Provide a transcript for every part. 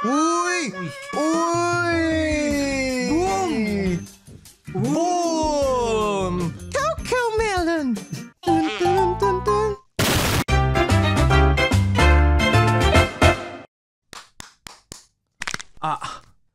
Uy! Uy! Boom! Boom! Coco melon! Dun, dun, dun, dun.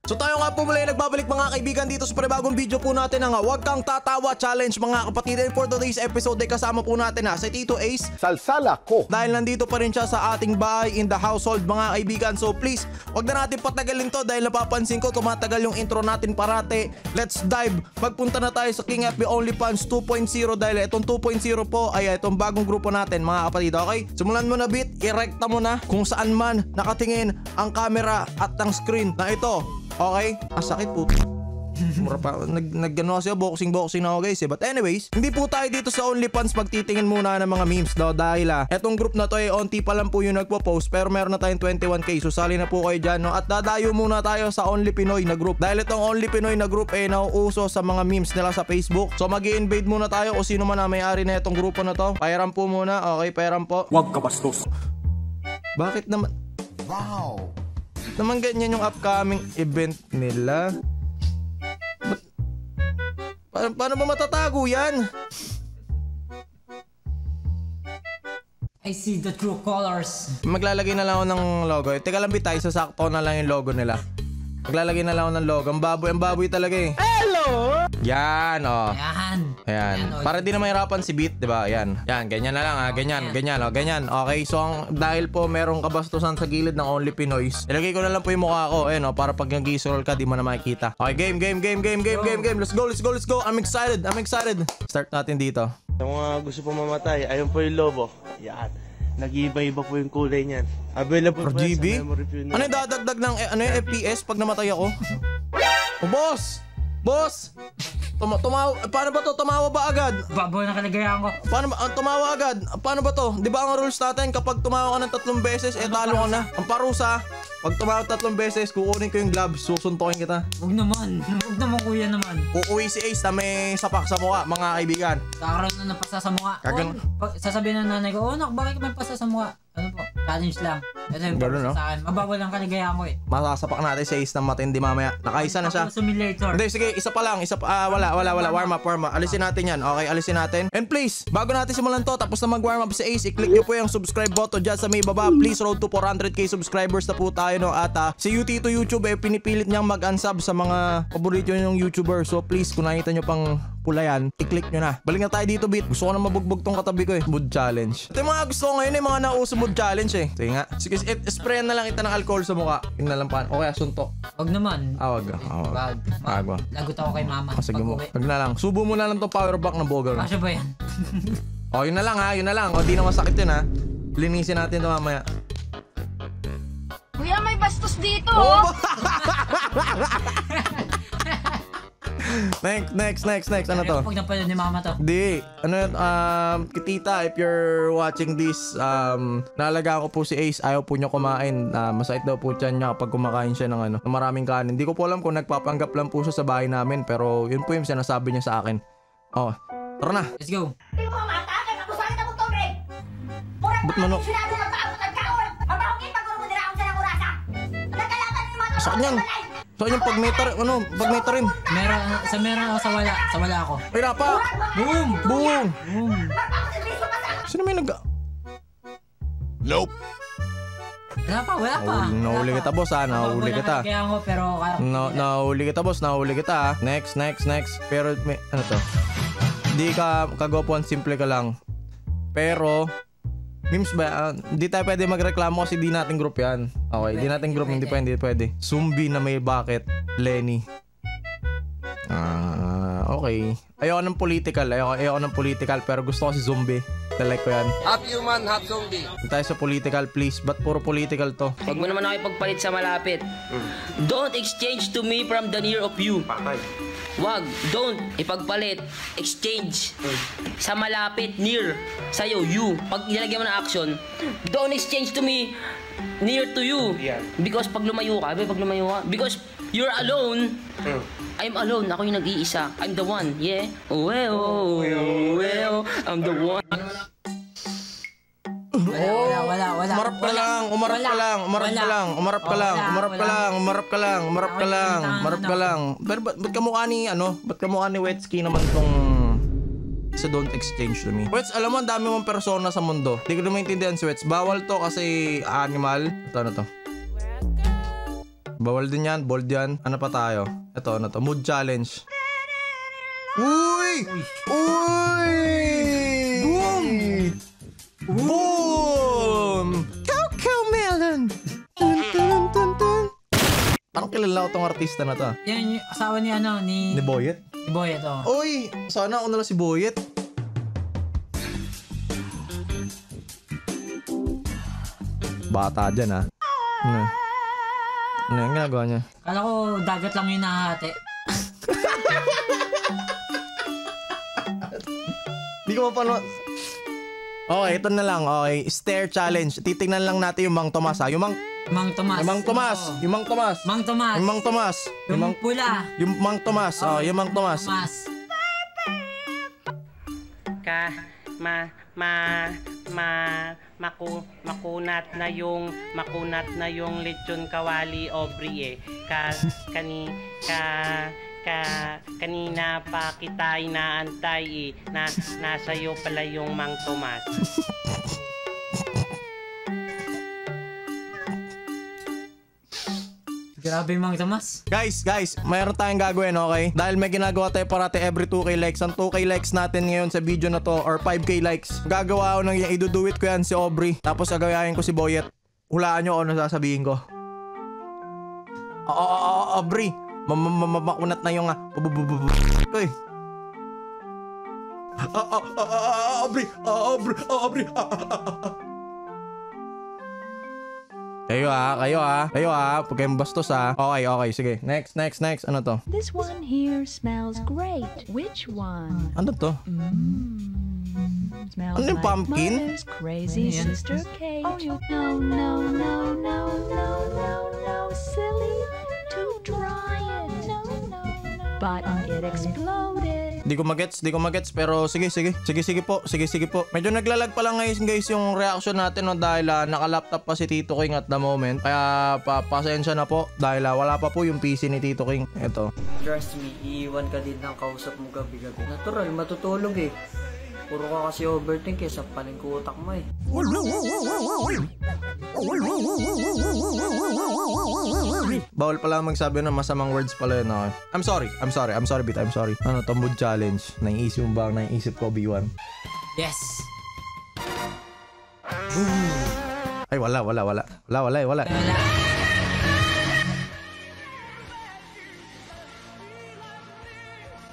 So tayo nga po muli nagbabalik mga kaibigan dito sa panibagong video po natin ang Huwag Kang Tatawa Challenge mga kapatid. And for today's episode ay kasama po natin si Tito Ace Salsala ko. dahil nandito pa rin siya sa ating bahay in the household mga kaibigan. So please, wag na natin patagalin to dahil napapansin ko tumatagal yung intro natin parate. Let's dive. Magpunta na tayo sa King FB OnlyFans 2.0 dahil itong 2.0 po ay itong bagong grupo natin mga kapatid. Okay? Simulan mo na bit, irekta mo na kung saan man nakatingin ang camera at ang screen na ito. Okay? Sakit po. Mura pa. Nag-ano kasi boxing na ako guys eh. But anyways, hindi po tayo dito sa OnlyFans magtitingin muna ng mga memes daw dahil etong group na to ay onti pa lang po yung nagpo-post pero meron na tayong 21k. So sali na po kayo dyan no? At dadayo muna tayo sa Only Pinoy na group. Dahil itong Only Pinoy na group ay nauuso sa mga memes nila sa Facebook. So mag-i-invade muna tayo o sino man na may-ari na itong grupo na to. Pairam po muna. Okay, pairam po. Huwag ka bastos. Bakit naman? Wow. Naman ganyan yung upcoming event nila. Paano ba matatago yan? I see the true colors. Maglalagay na lang ako ng logo. Teka lang bitay, sasakto na lang yung logo nila. Maglalagay na lang ako ng logo. Ang baboy talaga eh. Hello! Yan oh. Ayan. Para di na mahirapan si Beat, di ba? Ayan. Yan, ganyan na lang ganyan, oh, ganyan. Okay, so dahil po merong kabastusan sa gilid ng Only Pinoys, ilagay ko na lang po yung mukha ko, oh, para pag nag-i-scroll ka, di mo na makikita. Okay, game. Let's go. I'm excited. Start natin dito. Sa mga gusto pa mamatay, ayun po yung lobo. Yan. Nag-iiba-iba po yung kulay niyan. Available po yan sa memory funeral. Ano yung dadagdag ng yung FPS pag namatay ako? Oh, boss! Paano ba to? Tumawa ba agad? Baboy na kalagayan ko. Paano ba? Tumawa agad. Paano ba to? Di ba ang rules natin kapag tumawa ka ng 3 beses, talo ka na. Ang parusa, pag tumawa 3 beses, kukunin ko yung gloves, susuntokin kita. Huwag naman kuya naman. Uuwi si Ace na may sapak sa mukha, mga kaibigan. Kakaroon na napasa sa mukha. Sasabihin ng nanay ko, nak, bakit may pasa sa mukha? Ano po? Challenge lang. Ito yung no? sa akin. Mabawal ang kaligayahan ko eh. Masasapak natin si Ace ng matindi mamaya. Nakaisa na siya. Hindi, sige, isa pa lang. Wala. Warm up. Alisin natin yan. Okay, alisin natin. And please, bago natin simulan to, tapos na mag-warm up si Ace, i-click nyo po yung subscribe button dyan sa may baba. Please, road to 400k subscribers na po tayo, no? At si UT to YouTube, pinipilit niyang mag-unsub sa mga paborito nyo yung YouTuber. So please, kung nakita nyo pang pula yan, i-click nyo na. Balik na tayo dito, Beat. Gusto ko na mabugbog tong katabi ko eh. Mood challenge. Ito yung mga gusto ko ngayon mga nauso mood challenge eh. Sige nga. Sige, sprayan na lang kita ng alcohol sa mukha. Yun na lang pa. O kaya suntok. Wag naman. Wag. Lagot ako kay mama. Sige mo. Wag na lang. Subo mo na lang tong power bank ng Bogal. Kasya ba yan? Yun na lang yun na lang. Di na masakit yun Linisin natin ito mamaya. Kuya, may bastos dito. Next. Ano to? Pag napanood ni mama to. Di. Tita, if you're watching this, nalaga ko po si Ace. Ayaw po niya kumain. Masakit daw po tiyan niya kapag kumakain siya ng maraming kanin. Hindi ko po alam kung nagpapanggap lang po siya sa bahay namin. Pero yun po yung sinasabi niya sa akin. Tara na. Let's go. Ba't mano? Saan yan? Saan yung pag may tarim? Meron ako sa wala ako. Pira pa! Boom! Sino may Nope. Wala pa. Nahuli kita boss nahuli kita. Nahuli kita boss, nahuli kita Next. Pero may, ano to? Di ka kagwapuan, simple ka lang. Pero memes ba? Hindi tayo pwede magreklamo kasi di natin group yan. Okay, di natin group, hindi pwede. Zombie na may bucket, Lenny. Okay. Ayoko ng political, pero gusto ko si zombie. Like ko yan. Half human, half zombie. Hindi tayo sa political, please. Ba't puro political to? Huwag mo naman ako ipagpalit sa malapit. Don't exchange to me from the near of you. Wag, don't ipagpalit, exchange sa malapit, near, sa'yo, you. Pag nilagyan mo ng action, don't exchange to me near to you. Because pag lumayo ka, because you're alone, I'm alone, ako yung nag-iisa. I'm the one, yeah? I'm the one. Wala. Umarap ka lang, umarap ka lang, umarap ka lang, umarap ka lang, umarap ka lang, umarap ka lang, umarap ka lang, umarap ka lang. Pero ba't kamukha ni, ba't kamukha ni Wetsky naman tong sa Don't Exchange to Me? Wets, alam mo, ang dami mong persona sa mundo. Hindi ko na maintindihan si Wets. Bawal to kasi animal. Ito, ano to? Bawal din yan, bold yan. Ano pa tayo? Ito, ano to? Mood challenge. Uy! Uy! Boom! Boom! Coco Melon! Dun, dun, dun, dun. Parang kilala ko tong artista na to. Yan yung asawa ni ano, ni Boyet? Boyet, oh. Uy! Sana ako nalang si Boyet. Bata dyan, ha? Ano yung ginagawa niya? Kala ko dagat lang yung nahahati. Hindi ko mapanood. Okay, ito na lang. Okay, stare challenge. Titingnan lang natin yung Mang Tomas, ha? Yung Mang Tomas. Yung Mang Tomas. Oh. Yung Mang Tomas. Mang Tomas. Yung Mang Tomas. Yung pula. Yung Mang Tomas. Oh, yung Mang Tomas. Makunat na yung lechon kawali Aubrey kanina pa kita inaantay nasa'yo pala yung Mang Tomas. Grabe Mang Tomas. Guys, mayroon tayong gagawin, okay? Dahil may ginagawa tayo parati every 2k likes. Ang 2k likes natin ngayon sa video na to, or 5k likes, gagawa ako ng iduduit ko yan si Aubrey. Tapos gagayahin ko si Boyet. Hulaan nyo ano sasabihin ko. Aubrey, makunat na yung Uy. Aubrey. Kayo ha. Huwag kayong bastos ha. Okay. Sige. Next. Ano to? This one here smells great. Which one? Ano to? Smells Ano yung like pumpkin? Mother's crazy sister Kate. Oh, no, silly. To dry it. No. But it exploded. Di ko magets pero sige po. Medyo naglalag pa lang ngayon guys yung reaction natin, no, dahil naka-laptop pa si Tito King at the moment. Kaya pasensya na po dahil wala pa po yung PC ni Tito King. Ito. Trust me, iiwan ka din ng kausap mo gabi-gabi. Natural, matutulog eh. Puro ka kasi overthink eh, sampaling ko utak mo eh. Bawal pala magsabi ng masamang words pala yun, okay? I'm sorry, bit. Ano to, mood challenge? Naiisip mo ba ang naiisip ko, B1? Yes. Ay, wala.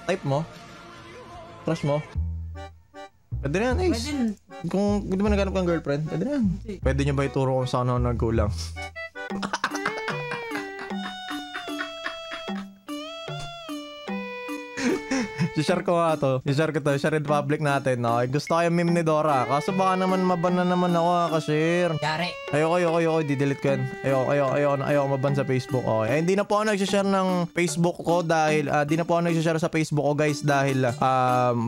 Type mo? Crush mo? Pwede na yan, Ace. Kung di ba naghanap kang girlfriend, pwede na yan. Pwede nyo ba ituro kung saan ako nagkulang? I-share ko nga to. I-share in public natin, no? Gusto ko yung meme ni Dora. Kaso baka naman maban na naman ako, ka-share. Yari. Ayoko. Di-delete ko yan. Ayoko maban sa Facebook. Okay. Hindi na po ako nag-share ng Facebook ko dahil, di na po ako nag-share sa Facebook ko, guys, dahil,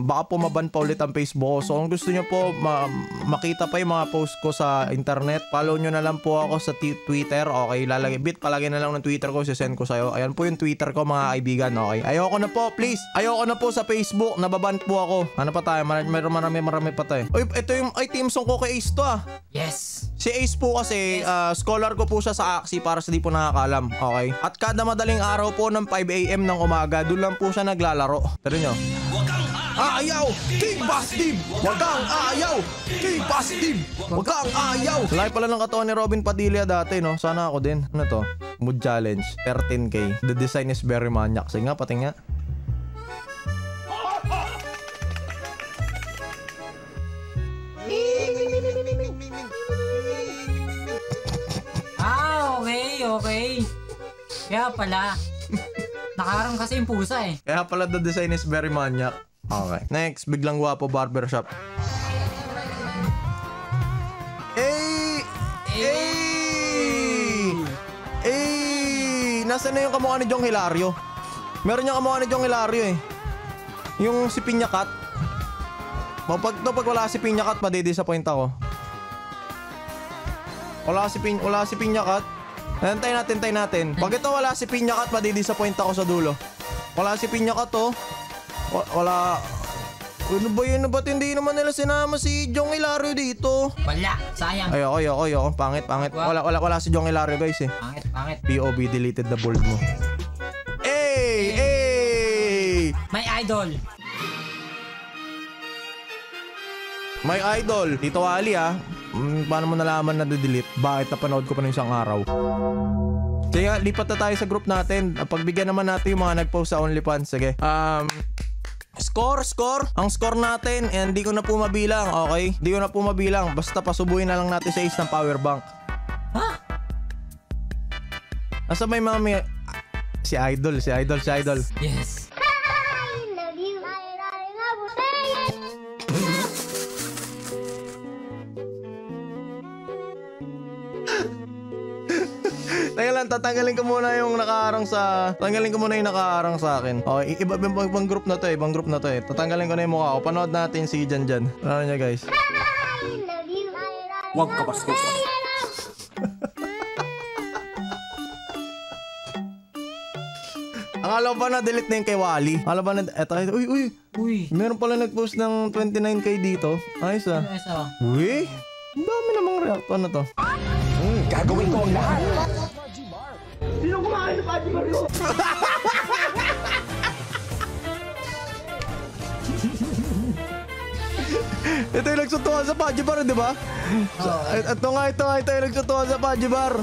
baka po maban pa ulit ang Facebook ko. So, kung gusto nyo po makita pa yung mga post ko sa internet, follow nyo na lang po ako sa Twitter. Okay, palagay na lang ng Twitter ko, sisend ko sa'yo. Ayan po yung Twitter ko, mga kaibigan. Okay. Ayoko na po, please. Ayoko na po sa Facebook, nababan po ako. Ano pa tayo? Marami pa tayo. Uy, ito yung team song ko kay Ace to ah. Yes. Si Ace po kasi, scholar ko po siya sa Axie para sa di po nakakalam. Okay? At kada madaling araw po ng 5 AM ng umaga, doon lang po siya naglalaro. Tara nyo. Ayaw! King Bastib! Wag kang ayaw! King Bastib! Wag kang ayaw! Laki pala ng katawan ni Robin Padilla dati, no? Sana ako din. Ano to? Mood challenge. 13K. The design is very manyak. Sige nga, pati nga. Okay. Kaya pala. Nakaharang kasi yung pusa eh. Kaya pala the design is very manyak. Okay. Next, biglang gwapo barbershop. Nasaan na yung kamukha ni Jong Hilario? Meron yung kamukha ni Jong Hilario eh. Yung si Piña Cat. Pag wala si Piña Cat, madidisappoint ako. Wala si Pinyakat. Tayo natin. Pag ito wala si Pinyakat, madidisappoint ako sa dulo. Wala si Pinyakat to. Wala. Ano ba yun? Ba't hindi naman nila sinama si Jong Hilario dito? Wala, sayang. Ayoko. Pangit. Wala si Jong Hilario guys eh. Pangit. POV deleted the bold mo. Hey! My idol. My idol. Tito Ali paano mo nalaman na delete? Bakit napanood ko pa ng isang araw? Kaya lipat na tayo sa group natin. Pagbigyan naman natin yung mga nag-post sa OnlyFans. Sige. Score. Ang score natin, hindi ko na po mabilang, okay? Hindi ko na po mabilang. Basta pasubuhin na lang natin sa Ace ng power bank. Ha? Nasa may mga si Idol. Yes. Teka lang, tatanggalin ko muna yung nakaharang sa akin. Okay, ibang group na to eh. Tatanggalin ko na yung mukha ko. Panood natin si Janjan. Ano niya guys? Huwag ka bastos. Akala ko ba na-delete na yung kay Wally? Akala ba na... Eto, uy. Meron pala nag-post ng 29k dito. Ayos ah. Uy, ang dami namang reacto na to. Gagawin ko ang lahat. Sino kumakain ng Paji Mario? Ito yung nagsutuan sa Paji Bar, di ba? Ito nga yung nagsutuan sa Paji Bar.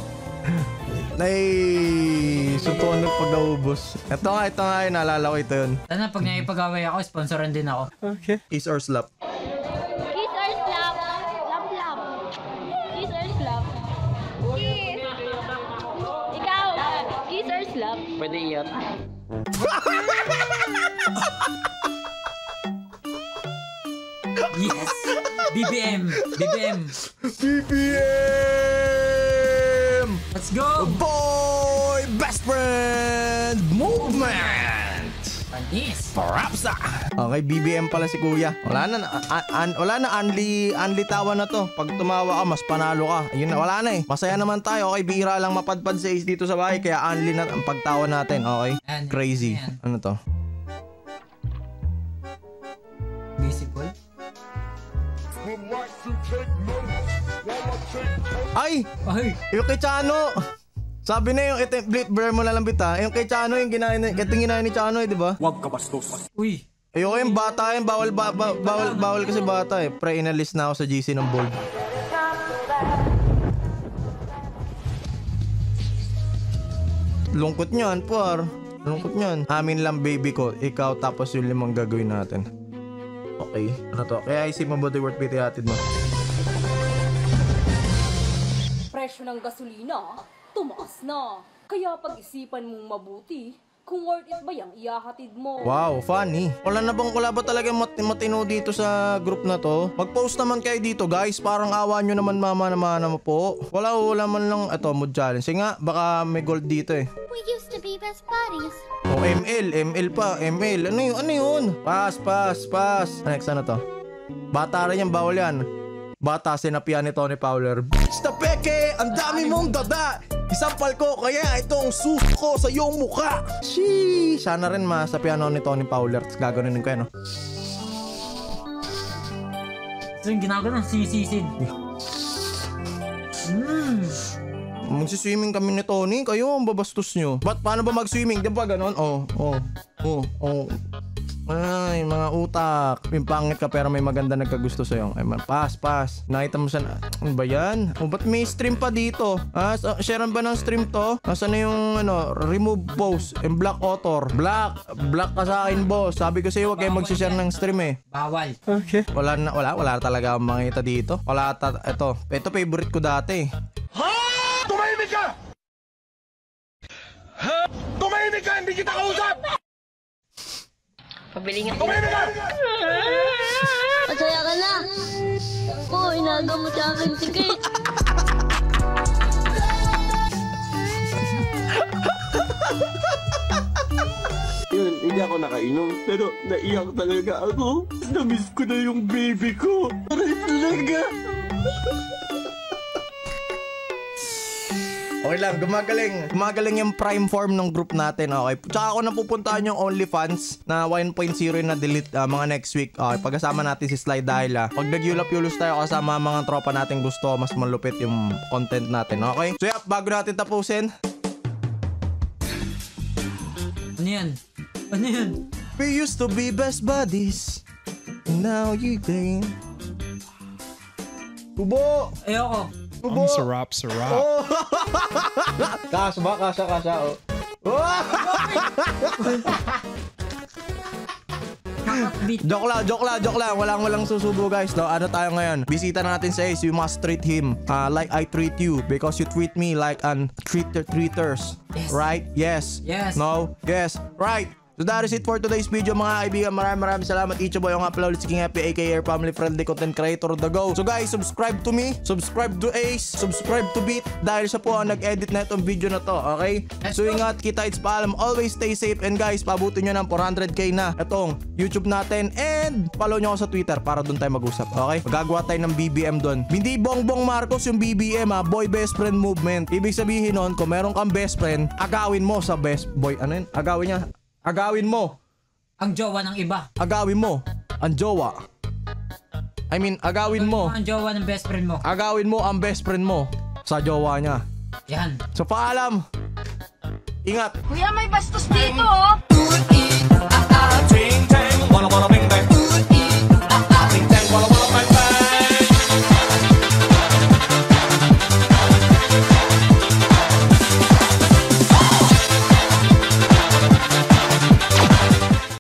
Suntuan ng pag naubos. Ito nga yung naalala ko ito yun. Sana pag naipag-away ako, sponsoran din ako. Okay. Kiss or slap? Kiss or slap? Lap. Kiss or slap? Kiss. Ikaw, kiss or slap? Pwede iyan. Yes. BBM. Let's go. Boy Best Friend Movement. Panis. Parapsa. Okay, BBM pala si Kuya. Wala na unli tawa na to. Pag tumawa ka, mas panalo ka. Ayun na, wala na eh. Masaya naman tayo. Okay, bihira lang mapadpad sa Ace dito sa bahay. Kaya unli na ang pagtawa natin. Okay? Crazy. Ano to? Visible. Ay! Yung kay Chano! Sabi na yung blur mo na lang bita. Yung kay Chano yung ginahin ni Chano di ba? Huwag ka bastos. Uy! Ayoko yung bata yun. Bawal kasi bata eh. Pre, inalis na ako sa GC ng bold. Lungkot nyan, par. Lungkot nyan. Amin lang baby ko. Ikaw tapos yung 5 gagawin natin. Okay. Ano to? Kaya isip mo ba the worth pity atid mo? Presyo ng gasolina, tumaas na. Kaya pag-isipan mong mabuti kung worth it ba yung ihahatid mo. Wow, funny. Wala ba talaga matino dito sa group na to? Mag-post naman kayo dito guys. Parang awa nyo naman mama mo po. Wala man lang. Ito, mood challenge. Sige nga, baka may gold dito eh. We used to be best buddies. Oh, ML pa. ML. Ano yun? Pass. Next, ano to? Bata rin yan, bawal yan. Bata, sinapian ni Tony Fowler. Bitch na peke! Ang dami mong dada! Isampal ko, kaya itong suko sa iyong mukha! Sheesh! Sana rin masapian ni Tony Fowler. Tapos gagawin ko yan, no? So yung ginagawa ng sisisid. Magsiswimming kami ni Tony. Kayo, ang babastos nyo. Paano ba mag-swimming? Diba ganon? Oh. Ay, mga utak. Yung pangit ka pero may maganda nagkagusto sa'yo. Ay, pass. Nakita mo saan? Ano ba yan? Ba't may stream pa dito? Sharean ba ng stream to? Nasaan na yung remove post and block author? Block ka sa akin, boss. Sabi ko sa'yo, huwag kayo mag-share ng stream eh. Bawal. Okay. Wala talaga akong makita dito. Ito favorite ko dati. Tumahimik ka! Tumahimik ka! Hindi kita kausap! Pabili nga. Tumahimik ka! Masaya ka na. Ako, inagamot sa akin tikit. Yun, hindi ako nakainom, pero naiyak talaga ako. Namiss ko na yung baby ko. Aray talaga. Okay lang, gumagaling yung prime form ng group natin, okay? Tsaka ako napupuntahan yung OnlyFans na 1.0 na delete mga next week. Okay, pagkasama natin si Sly dahil pag nag-yulap-yulos tayo kasama mga tropa natin gusto, mas malupit yung content natin, okay? So bago natin tapusin. Ano yan? Ano yan? We used to be best buddies. Now you gain. Kubo! Ayoko. Kubo! Sarap. Oh. Kasya. Oh. Joke lang. Walang susubo guys. No? Ano tayo ngayon? Bisita natin sa Ace. You must treat him like I treat you because you treat me like an treaters. Yes. Right? Yes. No? Yes. Right. So that is it for today's video mga kaibigan. Maraming salamat. Icho Boy ang upload si King Happy aka your family friendly content creator the go. So guys, subscribe to me, subscribe to Ace, subscribe to Beat dahil siya po ang nag-edit na itong video na to, okay? So ingat, kita it's paalam, always stay safe, and guys, pabutin nyo ng 400k na itong YouTube natin, and follow nyo ako sa Twitter para doon tayo mag-usap, okay? Magagawa tayo ng BBM doon. Hindi Bongbong Marcos yung BBM Boy Best Friend Movement. Ibig sabihin nun, kung meron kang best friend, agawin mo sa best boy, ano yun? Agawin mo ang jowa ng iba. Agawin mo ang jowa. I mean, agawin mo ang jowa ng best friend mo. Agawin mo ang best friend mo sa jowa niya. Yan. So paalam. Ingat. Kuya, may bastos dito, oh. Ting, tang, wanna be